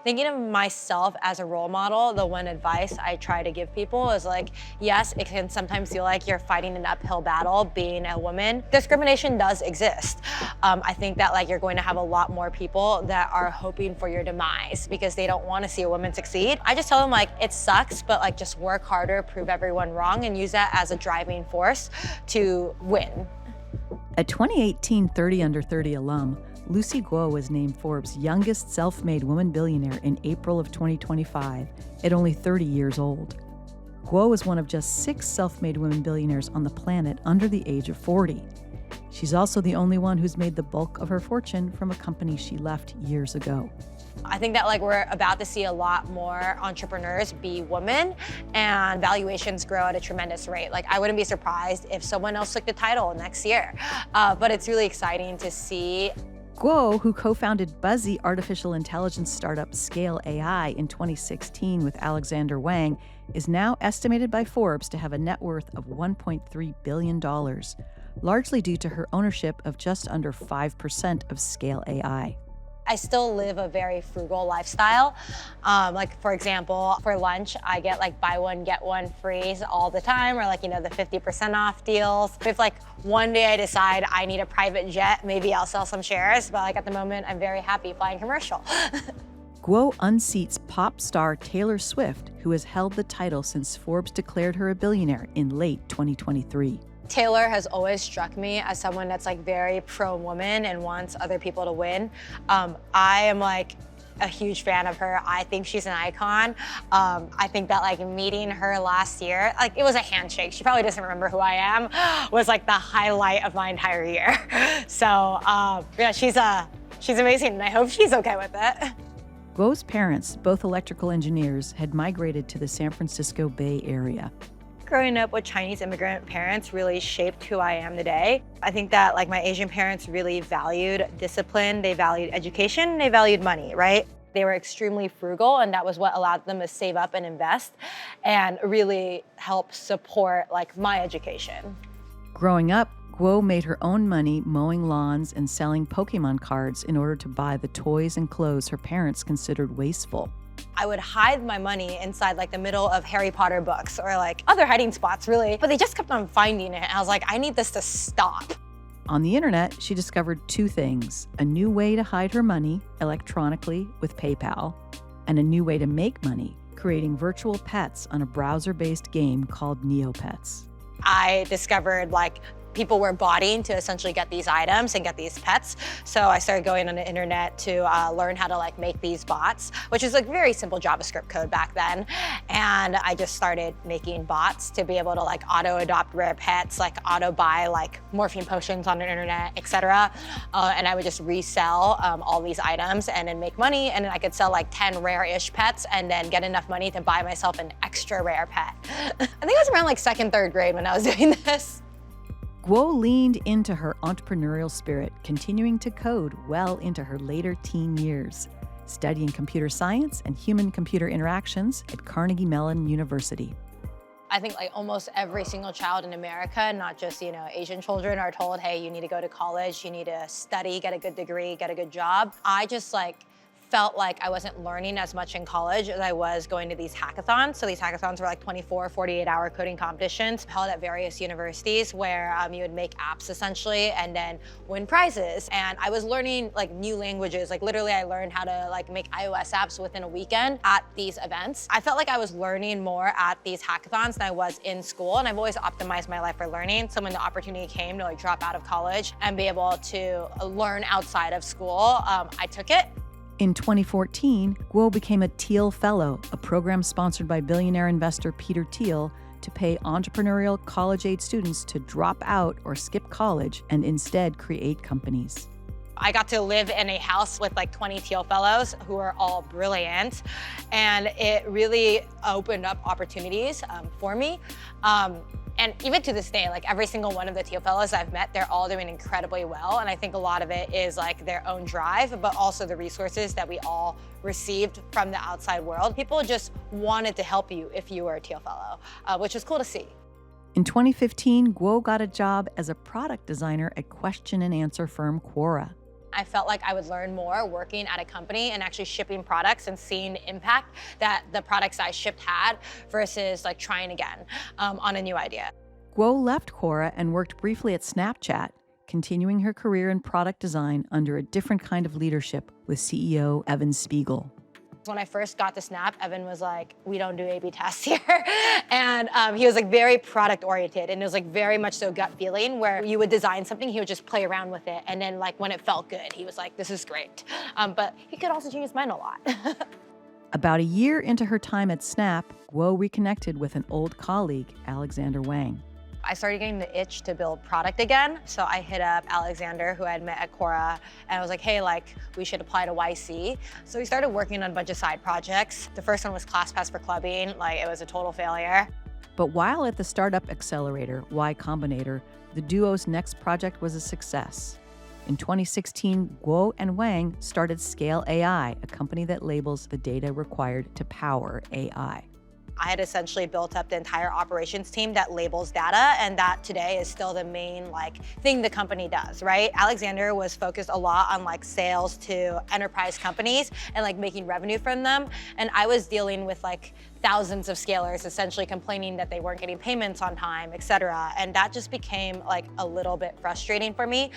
Thinking of myself as a role model, the one advice I try to give people is like, yes, it can sometimes feel like you're fighting an uphill battle being a woman. Discrimination does exist. I think that like you're going to have a lot more people that are hoping for your demise because they don't want to see a woman succeed. I just tell them like, it sucks, but like just work harder, prove everyone wrong, and use that as a driving force to win. A 2018 30 Under 30 alum, Lucy Guo was named Forbes' youngest self-made woman billionaire in April of 2025 at only 30 years old. Guo was one of just 6 self-made women billionaires on the planet under the age of 40. She's also the only one who's made the bulk of her fortune from a company she left years ago. I think that like we're about to see a lot more entrepreneurs be women and valuations grow at a tremendous rate. Like I wouldn't be surprised if someone else took the title next year, but it's really exciting to see. Guo, who co-founded buzzy artificial intelligence startup Scale AI in 2016 with Alexandr Wang, is now estimated by Forbes to have a net worth of $1.3 billion, largely due to her ownership of just under 5% of Scale AI. I still live a very frugal lifestyle. Like for example, for lunch, I get like buy one, get one free all the time, or like, you know, the 50% off deals. If like one day I decide I need a private jet, maybe I'll sell some shares, but like at the moment, I'm very happy flying commercial. Guo unseats pop star Taylor Swift, who has held the title since Forbes declared her a billionaire in late 2023. Taylor has always struck me as someone that's like very pro-woman and wants other people to win. I am like a huge fan of her. I think she's an icon. I think that like meeting her last year, like it was a handshake. She probably doesn't remember who I am, was like the highlight of my entire year. So yeah, she's amazing and I hope she's okay with it. Guo's parents, both electrical engineers, had migrated to the San Francisco Bay Area. Growing up with Chinese immigrant parents really shaped who I am today. I think that like my Asian parents really valued discipline, they valued education, they valued money, right? They were extremely frugal and that was what allowed them to save up and invest and really help support like my education. Growing up, Guo made her own money mowing lawns and selling Pokemon cards in order to buy the toys and clothes her parents considered wasteful. I would hide my money inside like the middle of Harry Potter books or like other hiding spots really, but they just kept on finding it. And I was like, I need this to stop. On the internet, she discovered 2 things: a new way to hide her money electronically with PayPal, and a new way to make money, creating virtual pets on a browser-based game called Neopets. I discovered like people were botting to essentially get these items and get these pets. So I started going on the internet to learn how to like make these bots, which is like very simple JavaScript code back then. And I just started making bots to be able to like auto adopt rare pets, like auto buy like morphine potions on the internet, etc. And I would just resell all these items and then make money. And then I could sell like 10 rare-ish pets and then get enough money to buy myself an extra rare pet. I think I was around like 2nd, 3rd grade when I was doing this. Guo leaned into her entrepreneurial spirit, continuing to code well into her later teen years, studying computer science and human-computer interactions at Carnegie Mellon University. I think like almost every single child in America, not just, you know, Asian children, are told, hey, you need to go to college, you need to study, get a good degree, get a good job. I just like felt like I wasn't learning as much in college as I was going to these hackathons. So these hackathons were like 24, 48-hour coding competitions held at various universities where you would make apps essentially and then win prizes. And I was learning like new languages. Like literally I learned how to like make iOS apps within a weekend at these events. I felt like I was learning more at these hackathons than I was in school. And I've always optimized my life for learning. So when the opportunity came to like drop out of college and be able to learn outside of school, I took it. In 2014, Guo became a Thiel Fellow, a program sponsored by billionaire investor Peter Thiel to pay entrepreneurial college-age students to drop out or skip college and instead create companies. I got to live in a house with like 20 Thiel Fellows who are all brilliant, and it really opened up opportunities for me. And even to this day, like every single one of the Thiel Fellows I've met, they're all doing incredibly well. And I think a lot of it is like their own drive, but also the resources that we all received from the outside world. People just wanted to help you if you were a Thiel Fellow, which is cool to see. In 2015, Guo got a job as a product designer at question and answer firm Quora. I felt like I would learn more working at a company and actually shipping products and seeing the impact that the products I shipped had versus like trying again on a new idea. Guo left Quora and worked briefly at Snapchat, continuing her career in product design under a different kind of leadership with CEO Evan Spiegel. When I first got to Snap, Evan was like, we don't do A/B tests here. And he was like very product oriented, and it was like very much so gut feeling where you would design something, he would just play around with it. And then like when it felt good, he was like, this is great. But he could also change his mind a lot. About a year into her time at Snap, Guo reconnected with an old colleague, Alexandr Wang. I started getting the itch to build product again. So I hit up Alexandr, who I had met at Quora, and I was like, hey, like, we should apply to YC. So we started working on a bunch of side projects. The first one was ClassPass for clubbing. Like, it was a total failure. But while at the startup accelerator, Y Combinator, the duo's next project was a success. In 2016, Guo and Wang started Scale AI, a company that labels the data required to power AI. I had essentially built up the entire operations team that labels data, and that today is still the main like thing the company does, right? Alexandr was focused a lot on like sales to enterprise companies and like making revenue from them, and I was dealing with like thousands of scalers essentially complaining that they weren't getting payments on time, et cetera. And that just became like a little bit frustrating for me.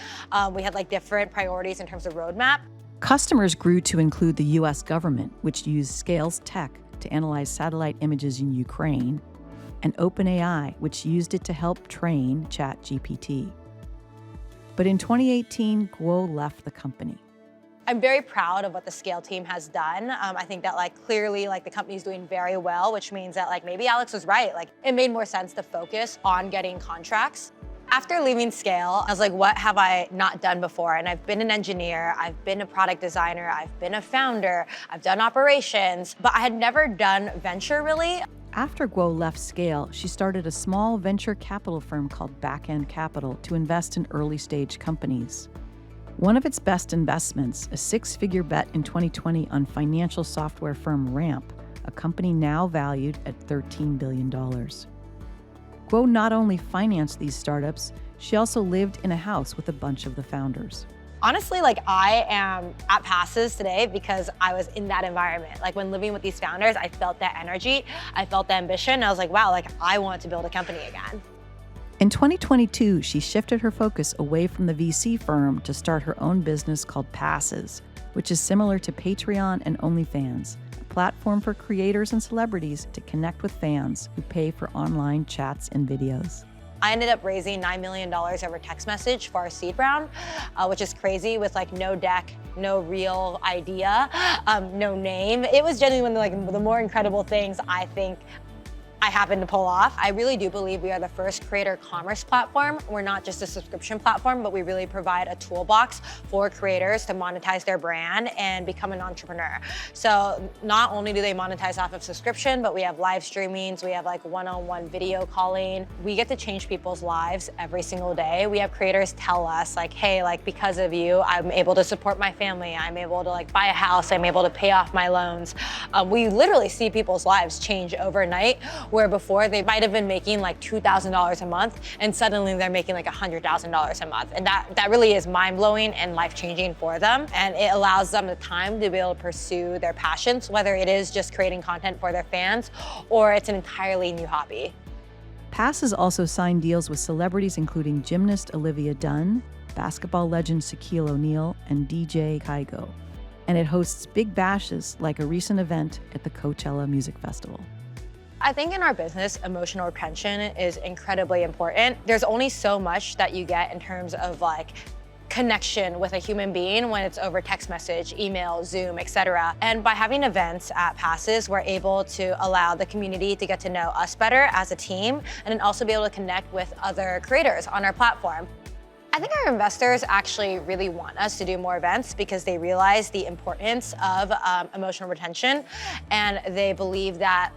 We had like different priorities in terms of roadmap. Customers grew to include the US government, which used Scale's tech to analyze satellite images in Ukraine, and OpenAI, which used it to help train ChatGPT. But in 2018, Guo left the company. I'm very proud of what the Scale team has done. I think that like clearly like the company's doing very well, which means that like maybe Alex was right. Like it made more sense to focus on getting contracts. After leaving Scale, I was like, what have I not done before? And I've been an engineer, I've been a product designer, I've been a founder, I've done operations, but I had never done venture really. After Guo left Scale, she started a small venture capital firm called Backend Capital to invest in early-stage companies. One of its best investments, a six-figure bet in 2020 on financial software firm Ramp, a company now valued at $13 billion. Guo not only financed these startups, she also lived in a house with a bunch of the founders. Honestly, like I am at Passes today because I was in that environment. Like when living with these founders, I felt that energy, I felt the ambition. I was like, wow, like I want to build a company again. In 2022, she shifted her focus away from the VC firm to start her own business called Passes, which is similar to Patreon and OnlyFans, a platform for creators and celebrities to connect with fans who pay for online chats and videos. I ended up raising $9 million over text message for our seed round, which is crazy with like no deck, no real idea, no name. It was genuinely like the more incredible things I think I happen to pull off. I really do believe we are the first creator commerce platform. We're not just a subscription platform, but we really provide a toolbox for creators to monetize their brand and become an entrepreneur. So not only do they monetize off of subscription, but we have live streamings, we have like one-on-one video calling. We get to change people's lives every single day. We have creators tell us like, hey, like because of you, I'm able to support my family. I'm able to like buy a house. I'm able to pay off my loans. We literally see people's lives change overnight, where before they might have been making like $2,000 a month and suddenly they're making like $100,000 a month. And that really is mind-blowing and life-changing for them. And it allows them the time to be able to pursue their passions, whether it is just creating content for their fans or it's an entirely new hobby. Passes also signed deals with celebrities including gymnast Olivia Dunne, basketball legend Shaquille O'Neal, and DJ Kygo. And it hosts big bashes like a recent event at the Coachella Music Festival. I think in our business, emotional retention is incredibly important. There's only so much that you get in terms of like connection with a human being when it's over text message, email, Zoom, etc. And by having events at Passes, we're able to allow the community to get to know us better as a team and then also be able to connect with other creators on our platform. I think our investors actually really want us to do more events because they realize the importance of emotional retention, and they believe that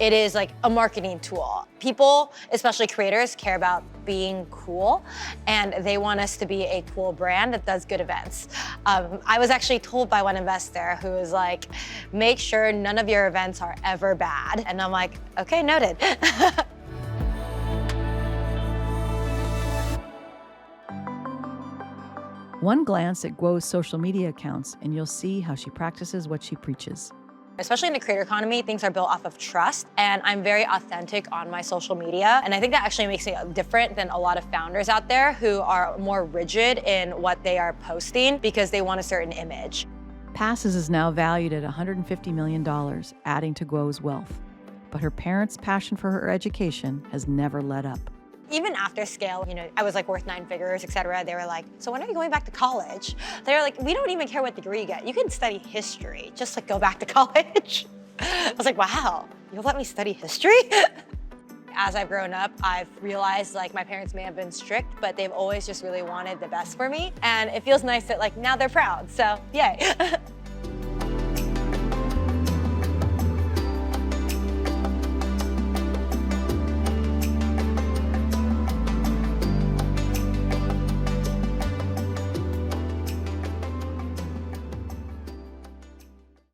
it is like a marketing tool. People, especially creators, care about being cool, and they want us to be a cool brand that does good events. I was actually told by one investor who was like, make sure none of your events are ever bad. And I'm like, okay, noted. One glance at Guo's social media accounts and you'll see how she practices what she preaches. Especially in the creator economy, things are built off of trust, and I'm very authentic on my social media. And I think that actually makes me different than a lot of founders out there who are more rigid in what they are posting because they want a certain image. Passes is now valued at $150 million, adding to Guo's wealth. But her parents' passion for her education has never let up. Even after scale, I was like worth 9 figures, et cetera. They were like, so when are you going back to college? They were like, we don't even care what degree you get. You can study history, just like go back to college. I was like, wow, you'll let me study history? As I've grown up, I've realized like my parents may have been strict, but they've always just really wanted the best for me. And it feels nice that like now they're proud, so yay.